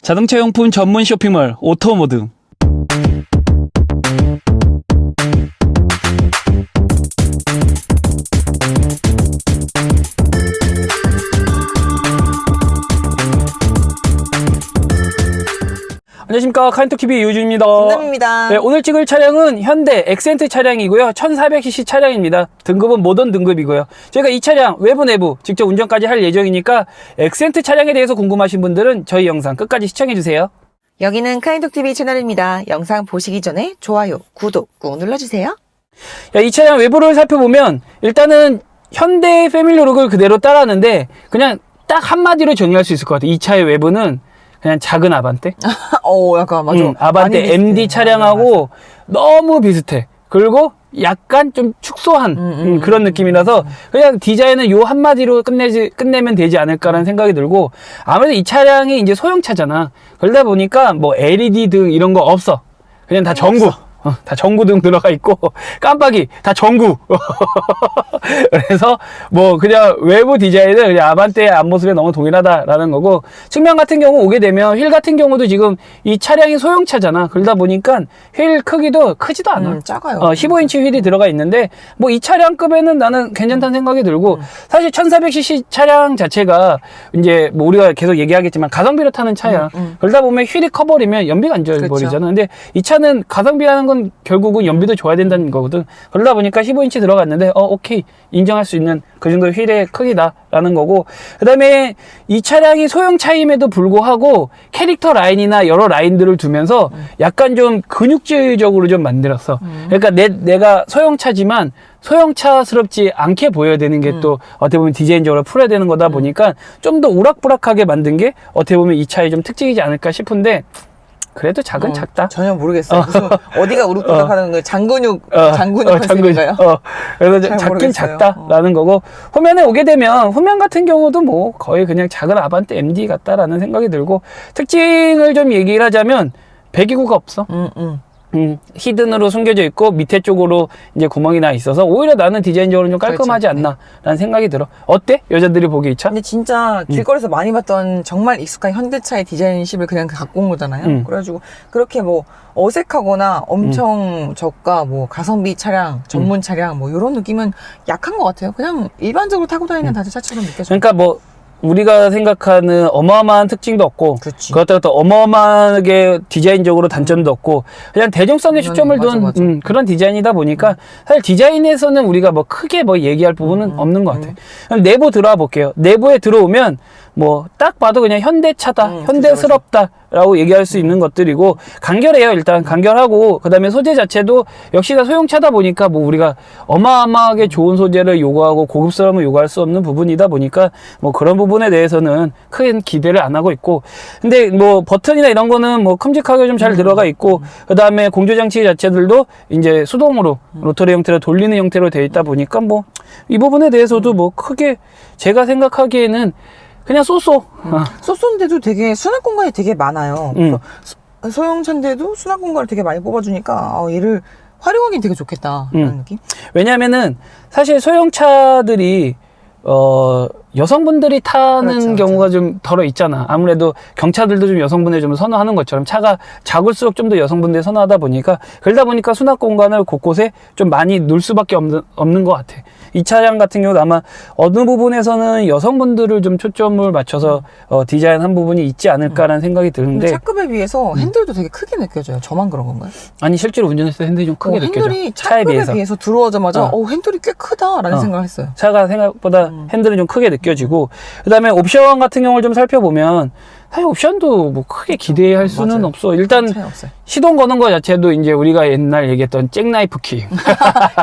자동차 용품 전문 쇼핑몰 오토모드. 안녕하십니까, 카인톡TV 유준입니다. 김남입니다. 네, 오늘 찍을 차량은 현대 엑센트 차량이고요. 1400cc 차량입니다. 등급은 모던 등급이고요. 저희가 이 차량 외부 내부 직접 운전까지 할 예정이니까 엑센트 차량에 대해서 궁금하신 분들은 저희 영상 끝까지 시청해주세요. 여기는 카인톡TV 채널입니다. 영상 보시기 전에 좋아요, 구독 꾹 눌러주세요. 야, 이 차량 외부를 살펴보면 일단은 현대 패밀리룩을 그대로 따라하는데 그냥 딱 한마디로 정리할 수 있을 것 같아요. 이 차의 외부는 그냥 작은 아반떼? 약간 맞아. 아반떼 MD 차량하고 너무 비슷해. 그리고 약간 좀 축소한 그런 느낌이라서 그냥 디자인은 요 한마디로 끝내면 되지 않을까라는 생각이 들고, 아무래도 이 차량이 이제 소형차잖아. 그러다 보니까 뭐 LED 등 이런 거 없어. 그냥 다 전구. 다 전구등 들어가 있고 깜빡이 다 전구. 그래서 뭐 그냥 외부 디자인은 그냥 아반떼의 앞모습에 너무 동일하다라는 거고, 측면 같은 경우 오게 되면 휠 같은 경우도 지금 이 차량이 소형차잖아. 그러다 보니까 휠 크기도 크지도 않아. 작아요. 15인치 휠이 들어가 있는데 뭐 이 차량급에는 나는 괜찮다는 생각이 들고, 사실 1400cc 차량 자체가 이제 뭐 우리가 계속 얘기하겠지만 가성비로 타는 차야. 그러다 보면 휠이 커버리면 연비가 안 좋아버리잖아. 근데 이 차는 가성비라는 건 결국은 연비도 좋아야 된다는 거거든. 그러다 보니까 15인치 들어갔는데 오케이, 인정할 수 있는 그 정도 휠의 크기다라는 거고, 그 다음에 이 차량이 소형차임에도 불구하고 캐릭터 라인이나 여러 라인들을 두면서 약간 좀 근육질적으로 좀 만들었어. 그러니까 내가 소형차지만 소형차스럽지 않게 보여야 되는 게 또 어떻게 보면 디자인적으로 풀어야 되는 거다 보니까 좀 더 우락부락하게 만든 게 어떻게 보면 이 차의 좀 특징이지 않을까 싶은데, 그래도 작은 작다. 전혀 모르겠어요. 무슨 어디가 우락부락하는 거예요? 장근육 컨셉인가요? 그래서 작긴 모르겠어요. 작다라는 거고, 후면에 오게 되면 후면 같은 경우도 뭐 거의 그냥 작은 아반떼 MD 같다라는 생각이 들고, 특징을 좀 얘기를 하자면 배기구가 없어. 히든으로 숨겨져 있고 밑에 쪽으로 이제 구멍이 나 있어서 오히려 나는 디자인적으로 좀 깔끔하지 그렇죠. 않나라는 생각이 들어. 어때? 여자들이 보기 이 차? 근데 진짜 길거리에서 많이 봤던 정말 익숙한 현대차의 디자인십을 그냥 갖고 온 거잖아요. 그래가지고 그렇게 뭐 어색하거나 엄청 저가 뭐 가성비 차량, 전문 차량 뭐 이런 느낌은 약한 것 같아요. 그냥 일반적으로 타고 다니는 다들 차처럼 느껴져요. 그러니까 뭐 우리가 생각하는 어마어마한 특징도 없고, 그렇지. 그것도 또 어마어마하게 디자인적으로 단점도 없고, 그냥 대중성에 초점을 둔 맞아. 그런 디자인이다 보니까 사실 디자인에서는 우리가 뭐 크게 뭐 얘기할 부분은 없는 것 같아요. 그럼 내부 들어와 볼게요. 내부에 들어오면 뭐 딱 봐도 그냥 현대차다, 현대스럽다라고 얘기할 수 있는 것들이고, 간결해요. 일단 간결하고, 그 다음에 소재 자체도 역시나 소형차다 보니까 뭐 우리가 어마어마하게 좋은 소재를 요구하고 고급스러움을 요구할 수 없는 부분이다 보니까 뭐 그런 부분에 대해서는 큰 기대를 안 하고 있고, 근데 뭐 버튼이나 이런 거는 뭐 큼직하게 좀 잘 들어가 있고, 그 다음에 공조장치 자체들도 이제 수동으로 로터리 형태로 돌리는 형태로 되어 있다 보니까 뭐 이 부분에 대해서도 뭐 크게 제가 생각하기에는 그냥 소소인데도 되게 수납 공간이 되게 많아요. 소형차인데도 수납 공간을 되게 많이 뽑아주니까 얘를 활용하기 되게 좋겠다라는 느낌? 왜냐하면은 사실 소형차들이 여성분들이 타는 그렇죠. 경우가 좀 덜어 있잖아. 아무래도 경차들도 좀 여성분들 좀 선호하는 것처럼 차가 작을수록 좀 더 여성분들이 선호하다 보니까, 그러다 보니까 수납 공간을 곳곳에 좀 많이 놓을 수밖에 없는 것 같아. 이 차량 같은 경우도 아마 어느 부분에서는 여성분들을 좀 초점을 맞춰서 디자인한 부분이 있지 않을까라는 생각이 드는데, 차급에 비해서 핸들도 되게 크게 느껴져요. 저만 그런 건가요? 아니 실제로 운전했을 때 핸들이 좀 크게 느껴져. 핸들이 차에 차급에 비해서. 비해서 들어오자마자 핸들이 꽤 크다라는 생각을 했어요. 차가 생각보다 핸들은 좀 크게 느껴지고, 그 다음에 옵션 같은 경우를 좀 살펴보면 사실 옵션도 뭐 크게 기대할 수는 맞아요. 없어. 일단 차이 없어요. 시동 거는 거 자체도 이제 우리가 옛날 얘기했던 잭나이프 키.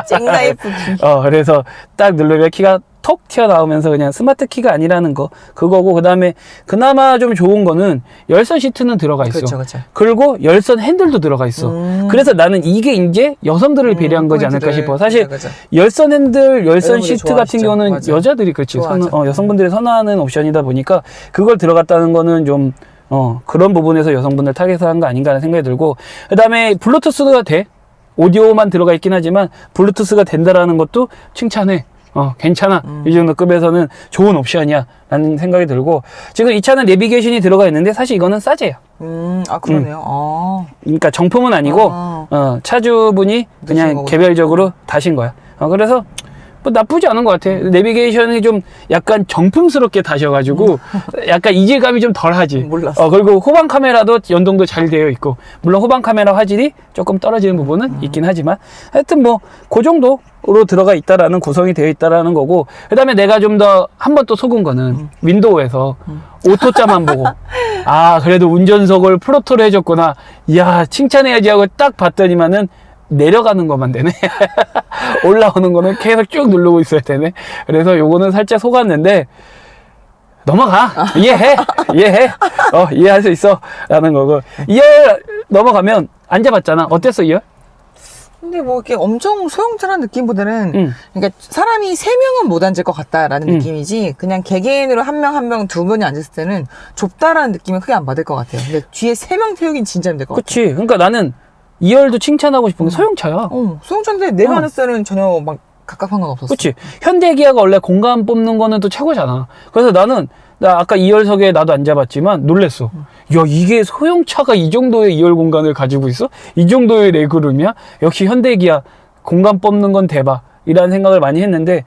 잭나이프 키. 그래서 딱 누르면 키가 톡 튀어나오면서 그냥 스마트 키가 아니라는 거, 그거고, 그 다음에 그나마 좀 좋은 거는 열선 시트는 들어가 있어. 그렇죠. 그리고 열선 핸들도 들어가 있어. 그래서 나는 이게 이제 여성들을 배려한 거지 않을까 싶어. 사실 그쵸. 열선 핸들, 열선 여성분들이 시트 같은 좋아하시죠. 경우는 맞아요. 여자들이 그렇지 좋아하죠. 여성분들이 선호하는 옵션이다 보니까 그걸 들어갔다는 거는 좀 그런 부분에서 여성분들 타겟한 거 아닌가 하는 생각이 들고, 그 다음에 블루투스가 돼. 오디오만 들어가 있긴 하지만 블루투스가 된다라는 것도 칭찬해. 괜찮아. 이 정도 급에서는 좋은 옵션이야. 라는 생각이 들고, 지금 이 차는 내비게이션이 들어가 있는데, 사실 이거는 싸제요. 그러네요. 아. 그러니까 정품은 아니고, 차주분이 그냥 거구나. 개별적으로 다신 거야. 그래서, 뭐 나쁘지 않은 것 같아. 내비게이션이 좀 약간 정품스럽게 다셔가지고, 약간 이질감이 좀 덜하지. 몰랐어. 그리고 후방 카메라도 연동도 잘 되어 있고, 물론 후방 카메라 화질이 조금 떨어지는 부분은 있긴 하지만, 하여튼 뭐, 그 정도로 들어가 있다라는 구성이 되어 있다라는 거고, 그 다음에 내가 좀 더 한 번 또 속은 거는, 윈도우에서 오토자만 보고, 아, 그래도 운전석을 프로토로 해줬구나. 이야, 칭찬해야지 하고 딱 봤더니만은, 내려가는 것만 되네. 올라오는 거는 계속 쭉 누르고 있어야 되네. 그래서 요거는 살짝 속았는데, 넘어가. 이해해. 이해할 수 있어. 라는 거고. 2열 넘어가면 앉아봤잖아. 어땠어, 2열? 근데 뭐 이렇게 엄청 소형차라는 느낌보다는 그러니까 사람이 3명은 못 앉을 것 같다라는 느낌이지 그냥 개개인으로 한 명 한 명 두 분이 앉았을 때는 좁다라는 느낌은 크게 안 받을 것 같아요. 근데 뒤에 3명 태우긴 진짜 힘들 것 같아요. 그치. 그러니까 나는 2열도 칭찬하고 싶은 게 소형차야. 소형차인데 내가 앉았을 때는 전혀 막 갑갑한 건 없었어. 그치. 현대기아가 원래 공간 뽑는 거는 또 최고잖아. 그래서 나 아까 2열석에 나도 앉아봤지만 놀랬어. 야, 이게 소형차가 이 정도의 2열 공간을 가지고 있어? 이 정도의 레그룸이야? 역시 현대기아 공간 뽑는 건 대박. 이라는 생각을 많이 했는데,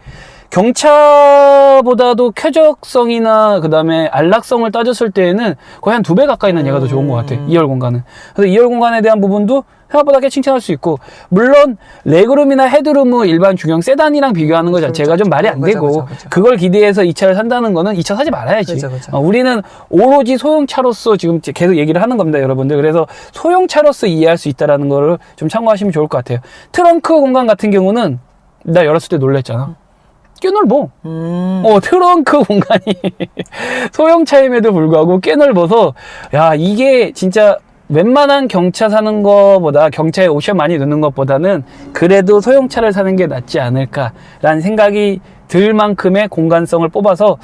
경차보다도 쾌적성이나 그 다음에 안락성을 따졌을 때에는 거의 한 2배 가까이는 얘가 더 좋은 것 같아. 2열 공간은. 그래서 2열 공간에 대한 부분도 생각보다 꽤 칭찬할 수 있고, 물론 레그룸이나 헤드룸은 일반 중형 세단이랑 비교하는 것 자체가 좀 말이 안 되고, 그걸 기대해서 이 차를 산다는 거는 이 차 사지 말아야지. 그쵸. 우리는 오로지 소형차로서 지금 계속 얘기를 하는 겁니다, 여러분들. 그래서 소형차로서 이해할 수 있다는 거를 좀 참고하시면 좋을 것 같아요. 트렁크 공간 같은 경우는 나 열었을 때 놀랬잖아. 꽤 넓어. 트렁크 공간이 소형차임에도 불구하고 꽤 넓어서, 야, 이게 진짜 웬만한 경차 사는 거보다, 경차에 옵션 많이 넣는 것보다는 그래도 소형차를 사는 게 낫지 않을까라는 생각이 들 만큼의 공간성을 뽑아서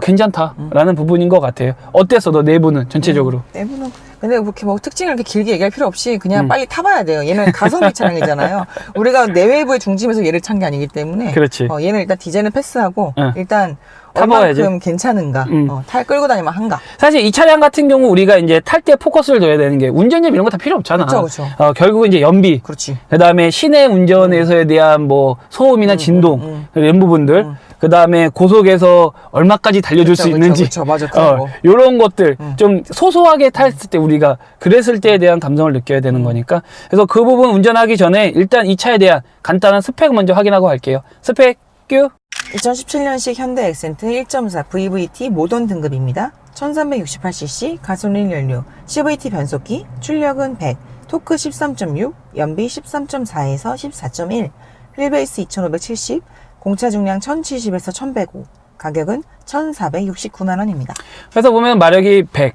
괜찮다라는 부분인 것 같아요. 어땠어, 너 내부는 전체적으로? 내부는 근데 그렇게 뭐 특징을 이렇게 길게 얘기할 필요 없이 그냥 빨리 타봐야 돼요. 얘는 가성비 차량이잖아요. 우리가 내외부의 중심에서 얘를 찬 게 아니기 때문에. 그렇지. 얘는 일단 디자인을 패스하고 일단 타봐야지. 얼만큼 괜찮은가, 탈 끌고 다니면 한가. 사실 이 차량 같은 경우 우리가 이제 탈 때 포커스를 둬야 되는 게 운전력 이런 거 다 필요 없잖아. 그쵸. 결국은 이제 연비. 그렇지. 그 다음에 시내 운전에서에 대한 뭐 소음이나 진동 이런 부분들. 그 다음에 고속에서 얼마까지 달려줄 수 있는지. 맞아. 그런 거. 요런 것들 좀 소소하게 탔을 때 우리가 그랬을 때에 대한 감성을 느껴야 되는 거니까. 그래서 그 부분 운전하기 전에 일단 이 차에 대한 간단한 스펙 먼저 확인하고 갈게요. 스펙 큐. 2017년식 현대 엑센트 1.4 VVT 모던 등급입니다. 1368cc 가솔린 연료, CVT 변속기, 출력은 100, 토크 13.6, 연비 13.4에서 14.1, 휠베이스 2570, 공차 중량 1070에서 1105, 가격은 1469만원입니다. 그래서 보면 마력이 100,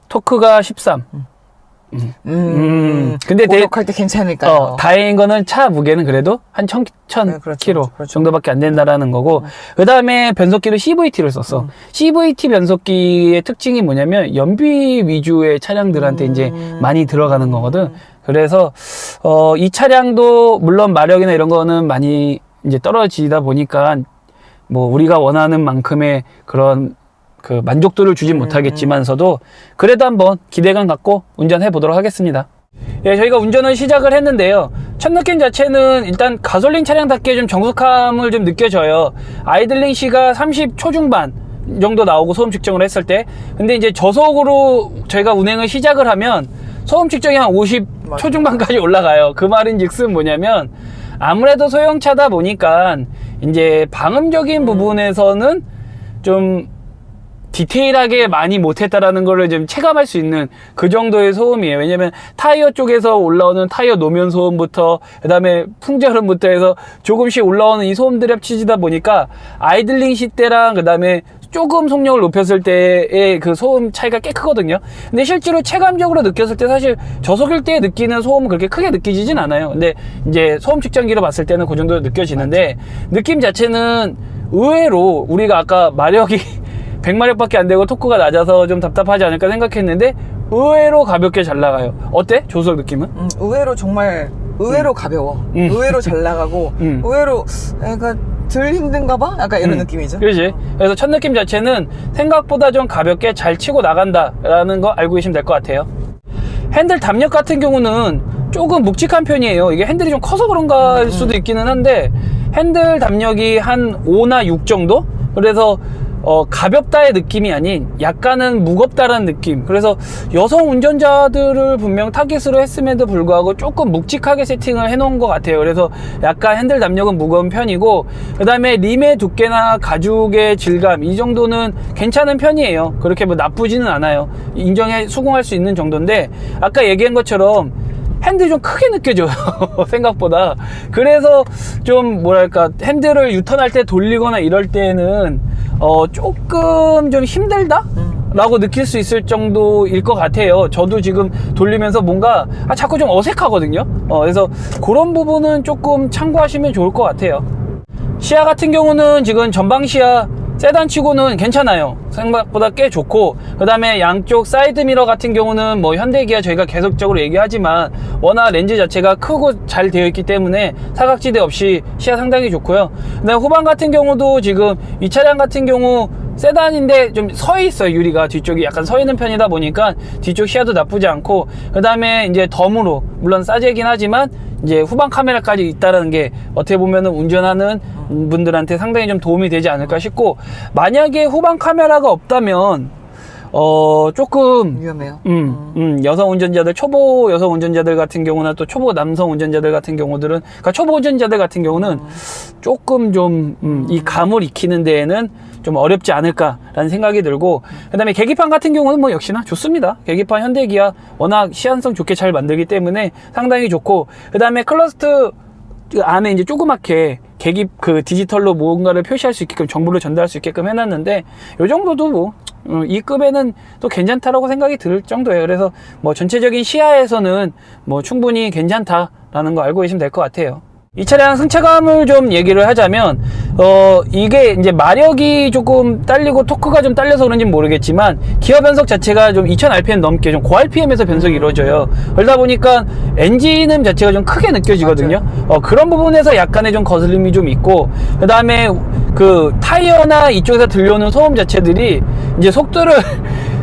토크가 13. 근데 고속할 때 괜찮을까요? 다행인 거는 차 무게는 그래도 한 1000kg 그렇죠. 정도밖에 안 된다라는 거고, 그 다음에 변속기를 CVT를 썼어. CVT 변속기의 특징이 뭐냐면 연비 위주의 차량들한테 이제 많이 들어가는 거거든. 그래서 이 차량도 물론 마력이나 이런 거는 많이 이제 떨어지다 보니까 뭐 우리가 원하는 만큼의 그런 그 만족도를 주진 못하겠지만서도 그래도 한번 기대감 갖고 운전해 보도록 하겠습니다. 예, 저희가 운전을 시작을 했는데요. 첫 느낌 자체는 일단 가솔린 차량답게 좀 정숙함을 좀 느껴져요. 아이들링 시가 30 초중반 정도 나오고 소음 측정을 했을 때, 근데 이제 저속으로 저희가 운행을 시작을 하면 소음 측정이 한 50 초중반까지 올라가요. 그 말인즉슨 뭐냐면 아무래도 소형차다 보니까 이제 방음적인 부분에서는 좀 디테일하게 많이 못했다라는 거를 좀 체감할 수 있는 그 정도의 소음이에요. 왜냐면 타이어 쪽에서 올라오는 타이어 노면 소음부터 그 다음에 풍절음부터 해서 조금씩 올라오는 이 소음들이 합치다 보니까 아이들링 시 때랑 그 다음에 조금 속력을 높였을 때의 그 소음 차이가 꽤 크거든요. 근데 실제로 체감적으로 느꼈을 때 사실 저속일 때 느끼는 소음은 그렇게 크게 느끼지진 않아요. 근데 이제 소음 측정기로 봤을 때는 그 정도 느껴지는데, 느낌 자체는 의외로 우리가 아까 마력이 100마력밖에 안 되고 토크가 낮아서 좀 답답하지 않을까 생각했는데 의외로 가볍게 잘 나가요. 어때? 조속 느낌은? 의외로 정말 의외로 가벼워. 의외로 잘 나가고 의외로 그러니까 덜 힘든가 봐? 약간 이런 느낌이죠. 그렇지. 그래서 첫 느낌 자체는 생각보다 좀 가볍게 잘 치고 나간다라는 거 알고 계시면 될 것 같아요. 핸들 담력 같은 경우는 조금 묵직한 편이에요. 이게 핸들이 좀 커서 그런가 할 수도 있기는 한데 핸들 담력이 한 5나 6 정도? 그래서 가볍다의 느낌이 아닌 약간은 무겁다라는 느낌. 그래서 여성 운전자들을 분명 타깃으로 했음에도 불구하고 조금 묵직하게 세팅을 해놓은 것 같아요. 그래서 약간 핸들 담력은 무거운 편이고, 그 다음에 림의 두께나 가죽의 질감 이 정도는 괜찮은 편이에요. 그렇게 뭐 나쁘지는 않아요. 수긍할 수 있는 정도인데, 아까 얘기한 것처럼 핸들이 좀 크게 느껴져요. 생각보다. 그래서 좀 뭐랄까 핸들을 유턴할 때 돌리거나 이럴 때는 조금 좀 힘들다? 라고 느낄 수 있을 정도일 것 같아요. 저도 지금 돌리면서 뭔가 자꾸 좀 어색하거든요. 그래서 그런 부분은 조금 참고하시면 좋을 것 같아요. 시야 같은 경우는 지금 전방 시야 세단 치고는 괜찮아요. 생각보다 꽤 좋고, 그 다음에 양쪽 사이드 미러 같은 경우는 뭐 현대기아 저희가 계속적으로 얘기하지만 워낙 렌즈 자체가 크고 잘 되어 있기 때문에 사각지대 없이 시야 상당히 좋고요. 그 다음에 후방 같은 경우도 지금 이 차량 같은 경우 세단인데 좀 서 있어요. 유리가 뒤쪽이 약간 서 있는 편이다 보니까 뒤쪽 시야도 나쁘지 않고, 그 다음에 이제 덤으로 물론 싸제긴 하지만 이제 후방 카메라까지 있다는 게 어떻게 보면은 운전하는 분들한테 상당히 좀 도움이 되지 않을까 싶고, 만약에 후방 카메라가 없다면 조금 위험해요. 여성 운전자들, 초보 여성 운전자들 같은 경우나 또 초보 남성 운전자들 같은 경우들은, 그러니까 초보 운전자들 같은 경우는 조금 좀 이 감을 익히는 데에는 좀 어렵지 않을까라는 생각이 들고, 그 다음에 계기판 같은 경우는 뭐 역시나 좋습니다. 계기판 현대기아 워낙 시안성 좋게 잘 만들기 때문에 상당히 좋고, 그 다음에 클러스트 안에 이제 조그맣게 디지털로 뭔가를 표시할 수 있게끔, 정보를 전달할 수 있게끔 해놨는데, 요 정도도 뭐 이 급에는 또 괜찮다라고 생각이 들 정도예요. 그래서 뭐 전체적인 시야에서는 뭐 충분히 괜찮다라는 거 알고 계시면 될 것 같아요. 이 차량 승차감을 좀 얘기를 하자면, 이게 이제 마력이 조금 딸리고 토크가 좀 딸려서 그런지는 모르겠지만, 기어 변속 자체가 좀 2000rpm 넘게 좀 고RPM에서 변속이 이루어져요. 그러다 보니까 엔진음 자체가 좀 크게 느껴지거든요. 그런 부분에서 약간의 좀 거슬림이 좀 있고, 그 다음에 그 타이어나 이쪽에서 들려오는 소음 자체들이 이제 속도를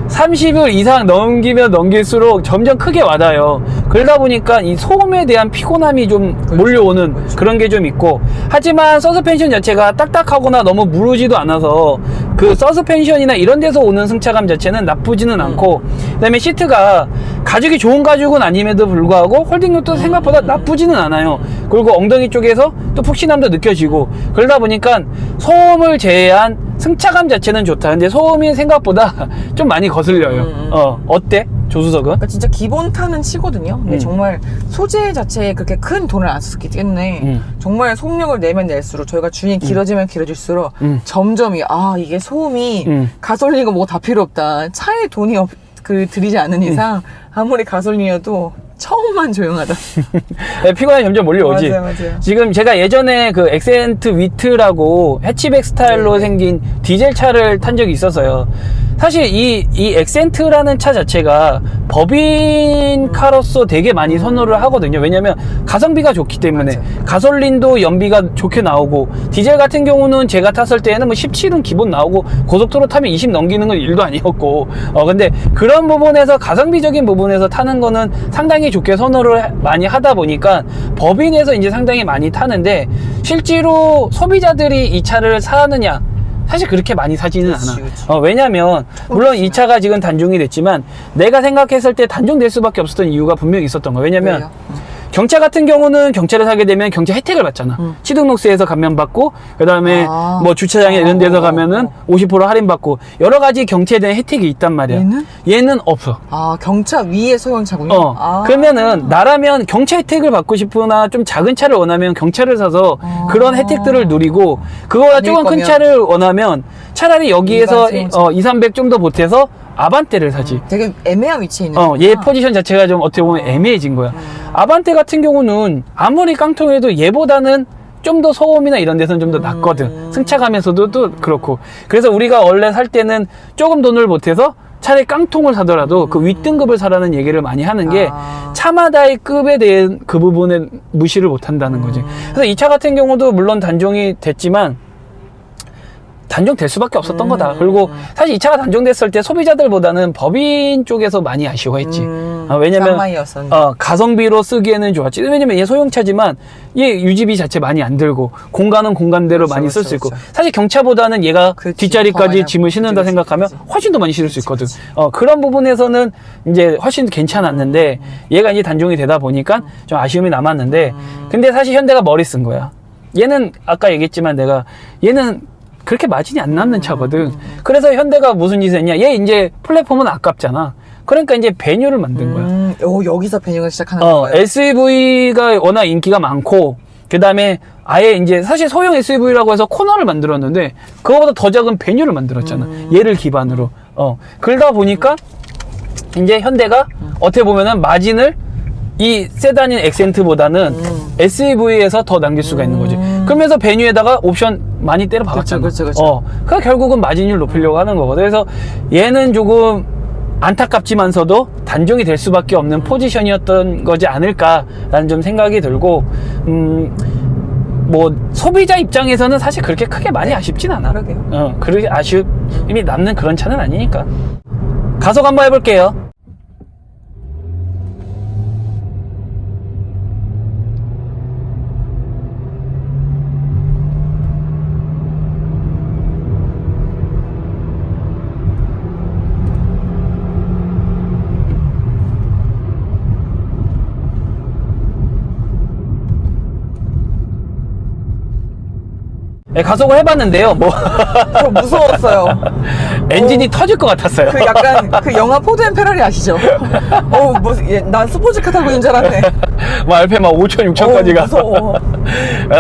30을 이상 넘기면 넘길수록 점점 크게 와닿아요. 그러다 보니까 이 소음에 대한 피곤함이 좀 몰려오는 그런 게 좀 있고, 하지만 서스펜션 자체가 딱딱하거나 너무 무르지도 않아서 그 서스펜션이나 이런 데서 오는 승차감 자체는 나쁘지는 않고, 그 다음에 시트가 가죽이 좋은 가죽은 아님에도 불구하고 홀딩력도 생각보다 나쁘지는 않아요. 그리고 엉덩이 쪽에서 또 푹신함도 느껴지고, 그러다 보니까 소음을 제외한 승차감 자체는 좋다. 근데 소음이 생각보다 좀 많이 거슬려요. 어때? 조수석은? 그러니까 진짜 기본 타는 치거든요. 근데 정말 소재 자체에 그렇게 큰 돈을 안 썼기 때문에 정말 속력을 내면 낼수록, 저희가 주행이 길어지면 길어질수록 점점 이게 소음이 가솔린이고 뭐 다 필요 없다. 차에 돈이 들이지 않은 이상 아무리 가솔린이어도 처음만 조용하다. 네, 피곤함이 점점 몰려오지. 맞아요. 지금 제가 예전에 그 엑센트 위트라고 해치백 스타일로 생긴 디젤 차를 탄 적이 있었어요. 사실 이 엑센트라는 차 자체가 법인카로서 되게 많이 선호를 하거든요. 왜냐면 가성비가 좋기 때문에. 맞아요. 가솔린도 연비가 좋게 나오고, 디젤 같은 경우는 제가 탔을 때에는 뭐 17은 기본 나오고, 고속도로 타면 20 넘기는 건 일도 아니었고, 근데 그런 부분에서 가성비적인 부분에서 타는 거는 상당히 좋게 선호를 많이 하다 보니까 법인에서 이제 상당히 많이 타는데, 실제로 소비자들이 이 차를 사느냐? 사실 그렇게 많이 사지는 않아. 왜냐면 물론 이 차가 지금 단종이 됐지만 내가 생각했을 때 단종될 수밖에 없었던 이유가 분명히 있었던 거야. 왜냐면 경차 같은 경우는 경차를 사게 되면 경차 혜택을 받잖아. 취등록세에서 감면받고, 그 다음에 뭐 주차장에 이런 데서 가면은 50% 할인받고, 여러 가지 경차에 대한 혜택이 있단 말이야. 얘는 없어. 경차 위에 소형차군요. 그러면은 나라면 경차 혜택을 받고 싶으나 좀 작은 차를 원하면 경차를 사서 그런 혜택들을 누리고, 그거보다 조금 큰 차를 원하면 차라리 여기에서 200-300 좀 더 보태서 아반떼를 사지. 되게 애매한 위치에 있는 얘 포지션 자체가 좀 어떻게 보면 애매해진 거야. 아반떼 같은 경우는 아무리 깡통해도 얘보다는 좀 더 소음이나 이런 데서는 좀 더 낫거든. 승차감에서도 또 그렇고. 그래서 우리가 원래 살 때는 조금 돈을 보태서 차라리 깡통을 사더라도 그 윗등급을 사라는 얘기를 많이 하는 게 차마다의 급에 대한 그 부분에 무시를 못 한다는 거지. 그래서 이 차 같은 경우도 물론 단종이 됐지만 단종될 수밖에 없었던 거다. 그리고 사실 이 차가 단종됐을 때 소비자들보다는 법인 쪽에서 많이 아쉬워했지. 왜냐면 가성비로 쓰기에는 좋았지. 왜냐면 얘 소형차지만 얘 유지비 자체 많이 안 들고 공간은 공간대로 그렇죠, 많이 쓸 수 그렇죠, 있고 그렇죠. 사실 경차보다는 얘가 뒷자리까지 짐을 싣는다 그치, 생각하면 그치. 훨씬 더 많이 실을 수 있거든. 그치. 그런 부분에서는 이제 훨씬 괜찮았는데 얘가 이제 단종이 되다 보니까 좀 아쉬움이 남았는데 근데 사실 현대가 머리 쓴 거야. 얘는 아까 얘기했지만 얘는 그렇게 마진이 안 남는 차거든. 그래서 현대가 무슨 짓을 했냐? 얘 이제 플랫폼은 아깝잖아. 그러니까 이제 배뉴를 만든 거야. 여기서 배뉴가 시작하는 거예요. SUV가 워낙 인기가 많고, 그 다음에 아예 이제 사실 소형 SUV라고 해서 코너를 만들었는데, 그거보다 더 작은 배뉴를 만들었잖아. 얘를 기반으로. 그러다 보니까 이제 현대가 어떻게 보면은 마진을 이 세단인 엑센트보다는 SUV에서 더 남길 수가 있는 거지. 그러면서 배뉴에다가 옵션 많이 때려 박았잖아. 그쵸. 그러니까 결국은 마진율 높이려고 하는 거거든. 그래서 얘는 조금 안타깝지만서도 단종이 될 수밖에 없는 포지션이었던 거지 않을까라는 좀 생각이 들고, 뭐 소비자 입장에서는 사실 그렇게 크게 많이 아쉽진 않아. 그러게요. 그렇게 아쉬움이 남는 그런 차는 아니니까. 가속 한번 해볼게요. 네, 가속을 해봤는데요. 저 무서웠어요. 엔진이 터질 것 같았어요. 그 약간 그 영화 포드 앤 페라리 아시죠? 난 스포츠카 타고 있는 줄 알았네. 알페 5천, 6천까지 가. 무서워.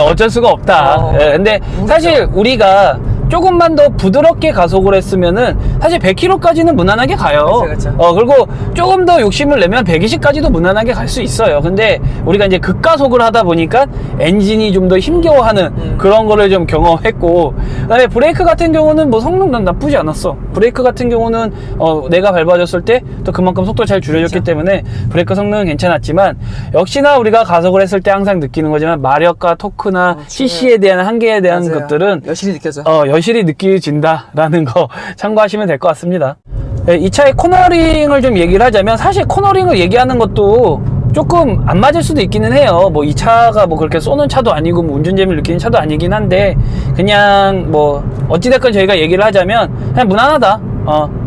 어쩔 수가 없다. 근데 사실 우리가 조금만 더 부드럽게 가속을 했으면은 사실 100km까지는 무난하게 가요. 그쵸. 그리고 조금 더 욕심을 내면 120까지도 무난하게 갈 수 있어요. 근데 우리가 이제 극가속을 하다 보니까 엔진이 좀 더 힘겨워하는 그런 거를 좀 경험했고, 그다음에 브레이크 같은 경우는 뭐 성능은 나쁘지 않았어. 브레이크 같은 경우는 내가 밟아줬을 때 또 그만큼 속도 잘 줄여줬기 때문에 브레이크 성능은 괜찮았지만, 역시나 우리가 가속을 했을 때 항상 느끼는 거지만 마력과 토크나 CC에 대한 한계에 대한 맞아요. 것들은 여실히 느껴져. 여실히 느껴진다라는 거 참고하시면 될 것 같습니다. 이 차의 코너링을 좀 얘기를 하자면, 사실 코너링을 얘기하는 것도 조금 안 맞을 수도 있기는 해요. 뭐 이 차가 뭐 그렇게 쏘는 차도 아니고 뭐 운전 재미를 느끼는 차도 아니긴 한데, 그냥 뭐 어찌됐건 저희가 얘기를 하자면 그냥 무난하다.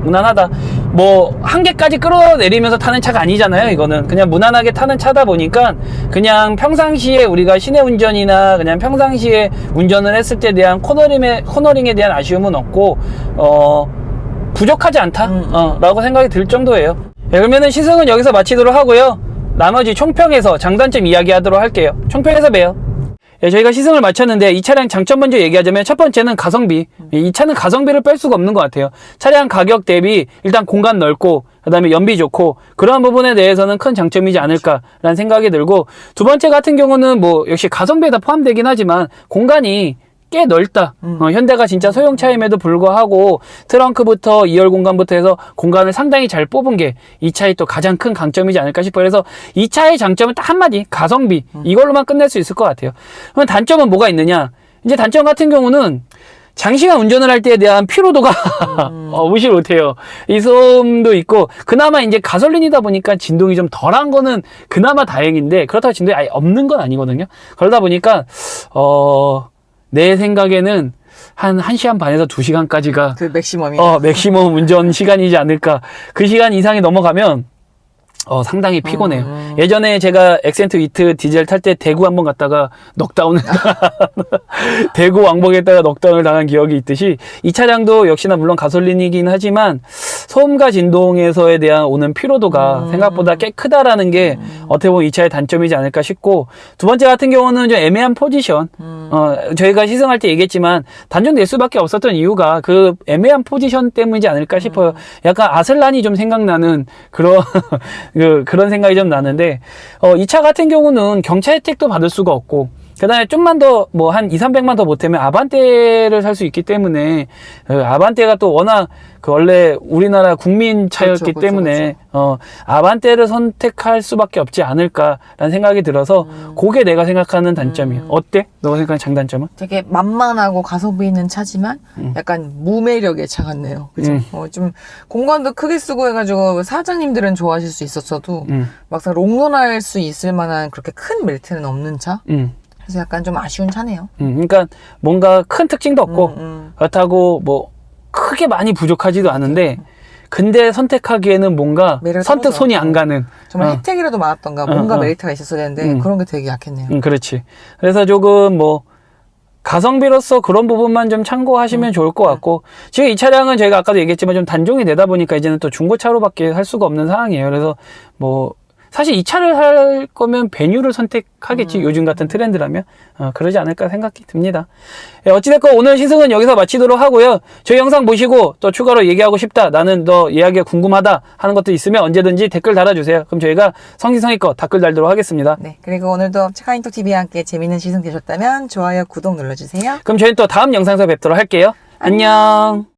무난하다. 뭐 한계까지 끌어내리면서 타는 차가 아니잖아요. 이거는 그냥 무난하게 타는 차다 보니까 그냥 평상시에 우리가 시내 운전이나 그냥 평상시에 운전을 했을 때 대한 코너링에 대한 아쉬움은 없고 부족하지 않다 라고 생각이 들 정도예요. 그러면은 시승은 여기서 마치도록 하고요. 나머지 총평에서 장단점 이야기하도록 할게요. 총평에서 봬요. 저희가 시승을 마쳤는데 이 차량 장점 먼저 얘기하자면, 첫 번째는 가성비. 이 차는 가성비를 뺄 수가 없는 것 같아요. 차량 가격 대비 일단 공간 넓고, 그 다음에 연비 좋고, 그런 부분에 대해서는 큰 장점이지 않을까라는 생각이 들고, 두 번째 같은 경우는 뭐 역시 가성비에 다 포함되긴 하지만 공간이 꽤 넓다. 현대가 진짜 소형차임에도 불구하고 트렁크부터 2열 공간부터 해서 공간을 상당히 잘 뽑은 게 이 차의 또 가장 큰 강점이지 않을까 싶어요. 그래서 이 차의 장점은 딱 한마디, 가성비. 이걸로만 끝낼 수 있을 것 같아요. 그럼 단점은 뭐가 있느냐? 이제 단점 같은 경우는 장시간 운전을 할 때에 대한 피로도가 무시 못해요. 이 소음도 있고, 그나마 이제 가솔린이다 보니까 진동이 좀 덜한 거는 그나마 다행인데, 그렇다고 진동이 아예 없는 건 아니거든요. 그러다 보니까 내 생각에는 한 1시간 반에서 2시간까지가 그 맥시멈이. 맥시멈 운전 시간이지 않을까. 그 시간 이상이 넘어가면 상당히 피곤해요. 예전에 제가 엑센트 위트 디젤 탈 때 대구 한번 갔다가 넉다운을 대구 왕복했다가 넉다운을 당한 기억이 있듯이, 이 차량도 역시나 물론 가솔린이긴 하지만 소음과 진동에서에 대한 오는 피로도가 생각보다 꽤 크다라는 게 어떻게 보면 이 차의 단점이지 않을까 싶고, 두 번째 같은 경우는 좀 애매한 포지션. 저희가 시승할 때 얘기했지만 단종될 수밖에 없었던 이유가 그 애매한 포지션 때문이지 않을까 싶어요. 약간 아슬란이 좀 생각나는 그런 생각이 좀 나는데, 이 차 같은 경우는 경차 혜택도 받을 수가 없고, 그 다음에 좀만 더, 뭐, 한 2, 300만 더 보태면 아반떼를 살 수 있기 때문에, 아반떼가 또 워낙, 원래 우리나라 국민 차였기 그렇죠, 때문에, 아반떼를 선택할 수밖에 없지 않을까라는 생각이 들어서, 그게 내가 생각하는 단점이에요. 어때? 너가 생각하는 장단점은? 되게 만만하고 가성비 있는 차지만 약간 무매력의 차 같네요. 그죠? 좀 공간도 크게 쓰고 해가지고 사장님들은 좋아하실 수 있었어도 막상 롱런할 수 있을 만한 그렇게 큰 멜트는 없는 차? 그래서 약간 좀 아쉬운 차네요. 그러니까 뭔가 큰 특징도 없고, 그렇다고 뭐, 크게 많이 부족하지도 않은데, 근데 선택하기에는 뭔가 매력이 선뜻 떨어져. 손이 안 가는. 정말 혜택이라도 많았던가 뭔가 메리트가 있었어야 되는데 그런 게 되게 약했네요. 그렇지. 그래서 조금 뭐, 가성비로서 그런 부분만 좀 참고하시면 좋을 것 같고, 지금 이 차량은 저희가 아까도 얘기했지만 좀 단종이 되다 보니까 이제는 또 중고차로밖에 할 수가 없는 상황이에요. 그래서 뭐, 사실 이 차를 할 거면 베뉴를 선택하겠지. 요즘 같은 트렌드라면. 그러지 않을까 생각이 듭니다. 예, 어찌됐건 오늘 시승은 여기서 마치도록 하고요. 저희 영상 보시고 또 추가로 얘기하고 싶다. 나는 너 이야기가 궁금하다 하는 것도 있으면 언제든지 댓글 달아주세요. 그럼 저희가 성심성의껏 댓글 달도록 하겠습니다. 네, 그리고 오늘도 차카인톡TV와 함께 재밌는 시승 되셨다면 좋아요, 구독 눌러주세요. 그럼 저희는 또 다음 영상에서 뵙도록 할게요. 안녕.